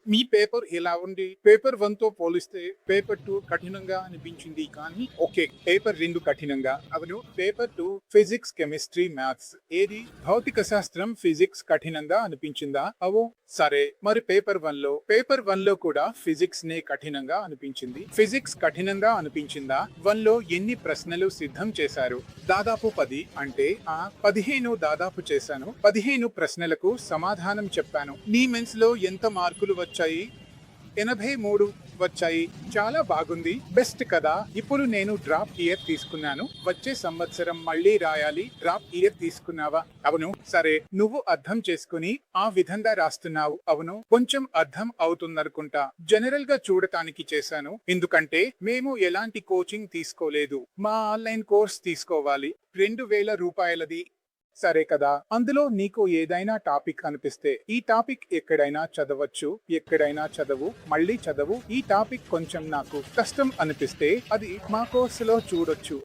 మీ paper ఎలా ఉంది? Paper 1 తో పోలిస్తే పేపర్ 2 కఠినంగా అనిపించింది కానీ ఓకే. పేపర్ 2 కఠినంగా. అవును. Paper 2 physics, chemistry, maths. ఏది? భౌతిక శాస్త్రం, ఫిజిక్స్ కఠినంగా అనిపించిందా? అవు సరే. మరి పేపర్ 1 లో కూడా ఫిజిక్స్ నే కఠినంగా అనిపించింది. ఫిజిక్స్ కఠినంగా అనిపించిందా? 1 లో ఎన్ని ప్రశ్నలు సిద్ధం చేశారు? దాదాపు 10. అంటే 15 దాదాపు చేశాను. 15 ప్రశ్నలకు సమాధానం చెప్పాను. నీ మెన్స్ లో ఎంత మార్కులు వచ్చాయి? 83 వచ్చాయి. చాలా బాగుంది. బెస్ట్ కదా. ఇప్పుడు నేను డ్రాప్ ఇయర్ తీసుకున్నాను. వచ్చే సంవత్సరం మళ్ళీ రాయాలి. డ్రాప్ ఇయర్ తీసుకున్నావా? అవును. సరే, నువ్వు అర్థం చేసుకుని ఆ విధంగా రాస్తున్నావు. అవును, కొంచెం అర్థం అవుతుందనుకుంటా. జనరల్ గా చూడటానికి చేశాను. ఎందుకంటే మేము ఎలాంటి కోచింగ్ తీసుకోలేదు. మా ఆన్లైన్ కోర్స్ తీసుకోవాలి. 2000 రూపాయలది. సరే కదా. అందులో నీకు ఏదైనా టాపిక్ అనిపిస్తే ఈ టాపిక్ ఎక్కడైనా చదవచ్చు. ఎక్కడైనా చదవు, మళ్ళీ చదవు. ఈ టాపిక్ కొంచెం నాకు కష్టం అనిపిస్తే అది మా కోర్సులో చూడొచ్చు.